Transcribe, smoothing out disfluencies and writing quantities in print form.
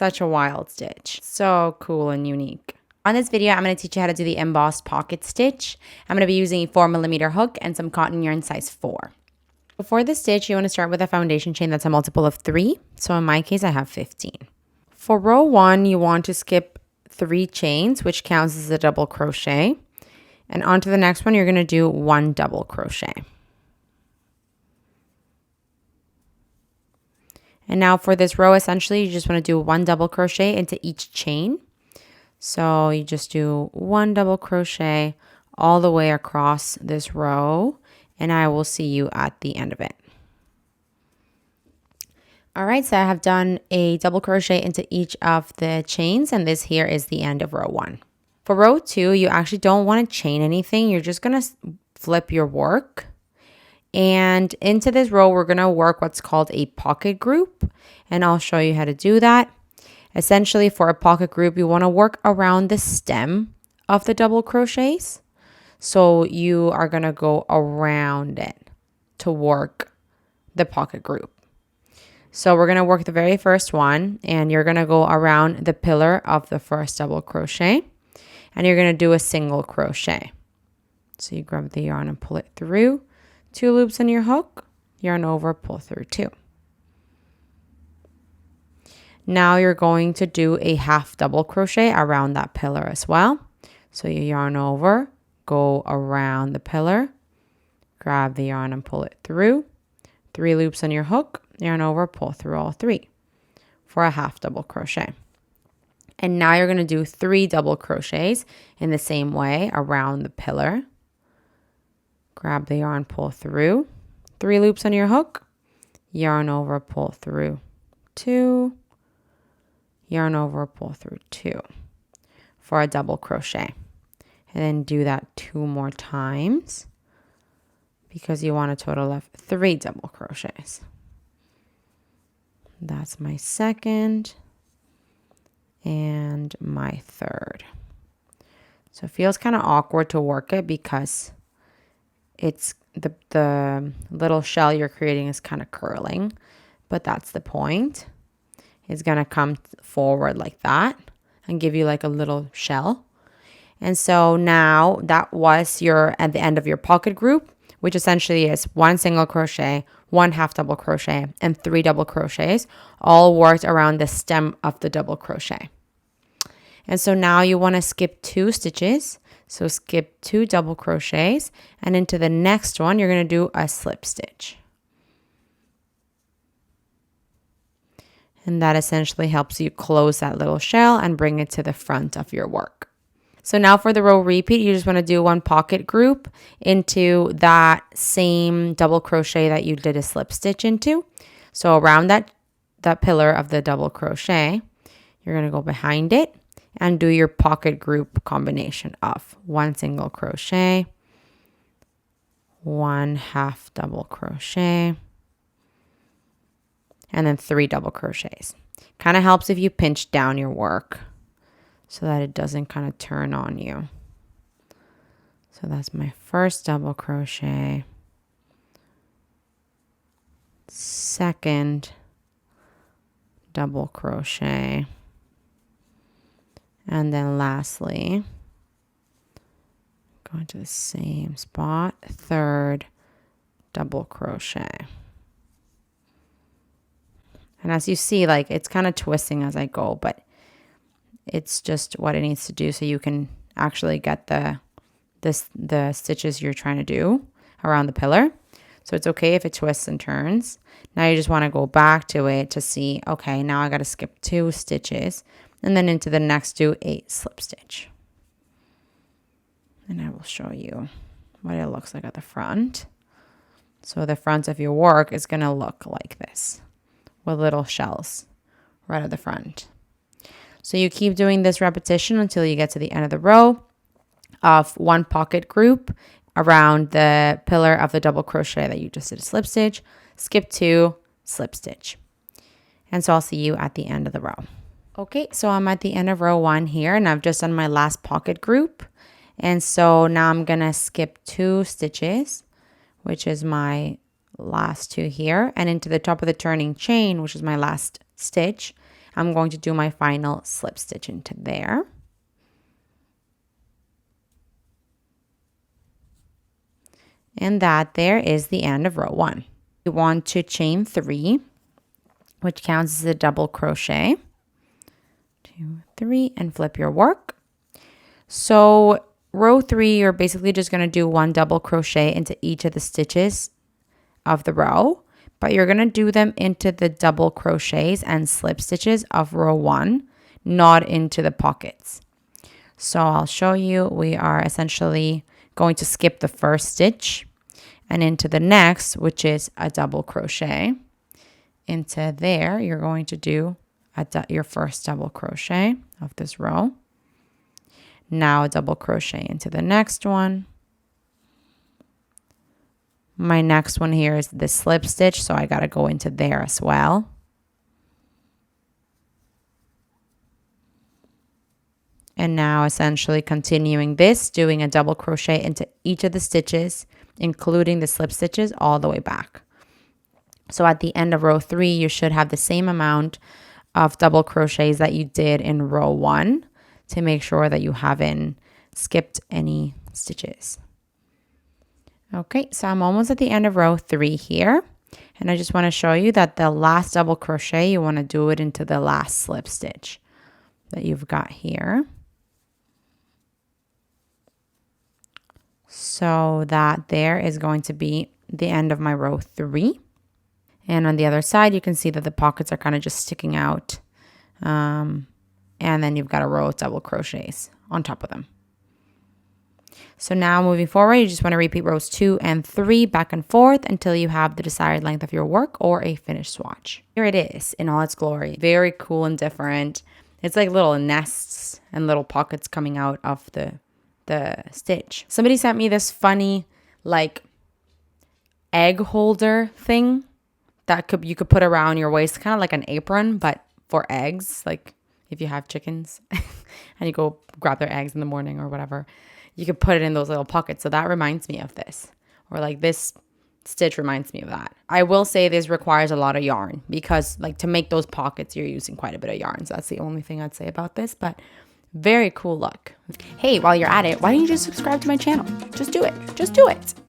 Such a wild stitch. So cool and unique. On this video, I'm going to teach you how to do the embossed pocket stitch. I'm going to be using a 4mm hook and some cotton yarn size 4. Before the stitch, you want to start with a foundation chain that's a multiple of 3. So in my case, I have 15. For row 1, you want to skip 3 chains, which counts as a double crochet. And onto the next one, you're going to do 1 double crochet. And now for this row, essentially, you just want to do 1 double crochet into each chain. So you just do 1 double crochet all the way across this row, and I will see you at the end of it. All right, so I have done a double crochet into each of the chains, and this here is the end of row 1. For row 2, you actually don't want to chain anything. You're just going to flip your work. And into this row, we're going to work what's called a pocket group, and I'll show you how to do that. Essentially, for a pocket group, you want to work around the stem of the double crochets. So you are going to go around it to work the pocket group. So we're going to work the very first one, and you're going to go around the pillar of the first double crochet, and you're going to do a single crochet. So you grab the yarn and pull it through. 2 loops on your hook, yarn over, pull through 2. Now you're going to do a half double crochet around that pillar as well. So you yarn over, go around the pillar, grab the yarn and pull it through. 3 loops on your hook, yarn over, pull through all 3 for a half double crochet. And now you're going to do 3 double crochets in the same way around the pillar. Grab the yarn, pull through. 3 loops on your hook, yarn over, pull through 2, yarn over, pull through 2 for a double crochet. And then do that 2 more times because you want a total of 3 double crochets. That's my second and my third. So it feels kind of awkward to work it because it's the little shell you're creating is kind of curling, but that's the point. It's going to come forward like that and give you like a little shell. And so now that was at the end of your pocket group, which essentially is 1 single crochet, 1 half double crochet, and 3 double crochets, all worked around the stem of the double crochet. And so now you want to skip 2 stitches. So skip 2 double crochets, and into the next one, you're going to do a slip stitch. And that essentially helps you close that little shell and bring it to the front of your work. So now for the row repeat, you just want to do 1 pocket group into that same double crochet that you did a slip stitch into. So around that pillar of the double crochet, you're going to go behind it and do your pocket group combination of 1 single crochet, 1 half double crochet, and then 3 double crochets. Kind of helps if you pinch down your work so that it doesn't kind of turn on you. So that's my first double crochet, second double crochet, and then lastly, go into the same spot, third double crochet. And as you see, like it's kind of twisting as I go, but it's just what it needs to do so you can actually get the stitches you're trying to do around the pillar. So it's okay if it twists and turns. Now you just want to go back to it to see, okay, now I got to skip 2 stitches. And then into the next, do a slip stitch. And I will show you what it looks like at the front. So the front of your work is going to look like this with little shells right at the front. So you keep doing this repetition until you get to the end of the row of 1 pocket group around the pillar of the double crochet that you just did a slip stitch, skip 2, slip stitch. And so I'll see you at the end of the row. Okay, so I'm at the end of row 1 here, and I've just done my last pocket group. And so now I'm going to skip 2 stitches, which is my last 2 here, and into the top of the turning chain, which is my last stitch, I'm going to do my final slip stitch into there. And that there is the end of row 1. You want to chain 3, which counts as a double crochet. 2, 3, and flip your work. So row 3, you're basically just going to do 1 double crochet into each of the stitches of the row, but you're going to do them into the double crochets and slip stitches of row 1, not into the pockets. So I'll show you. We are essentially going to skip the first stitch and into the next, which is a double crochet. Into there, you're going to do your first double crochet of this row. Now a double crochet into the next one. My next one here is the slip stitch, so I got to go into there as well. And now essentially continuing this, doing a double crochet into each of the stitches, including the slip stitches all the way back. So at the end of row 3, you should have the same amount of double crochets that you did in row 1 to make sure that you haven't skipped any stitches. Okay, so I'm almost at the end of row 3 here. And I just want to show you that the last double crochet, you want to do it into the last slip stitch that you've got here. So that there is going to be the end of my row 3. And on the other side, you can see that the pockets are kind of just sticking out. And then you've got a row of double crochets on top of them. So now moving forward, you just want to repeat rows 2 and 3 back and forth until you have the desired length of your work or a finished swatch. Here it is in all its glory. Very cool and different. It's like little nests and little pockets coming out of the stitch. Somebody sent me this funny like egg holder thing that you could put around your waist, kind of like an apron, but for eggs. Like if you have chickens and you go grab their eggs in the morning or whatever, you could put it in those little pockets. So that reminds me of this, or like this stitch reminds me of that. I will say this requires a lot of yarn because like to make those pockets, you're using quite a bit of yarn. So that's the only thing I'd say about this, but very cool look. Hey, while you're at it, why don't you just subscribe to my channel? Just do it. Just do it.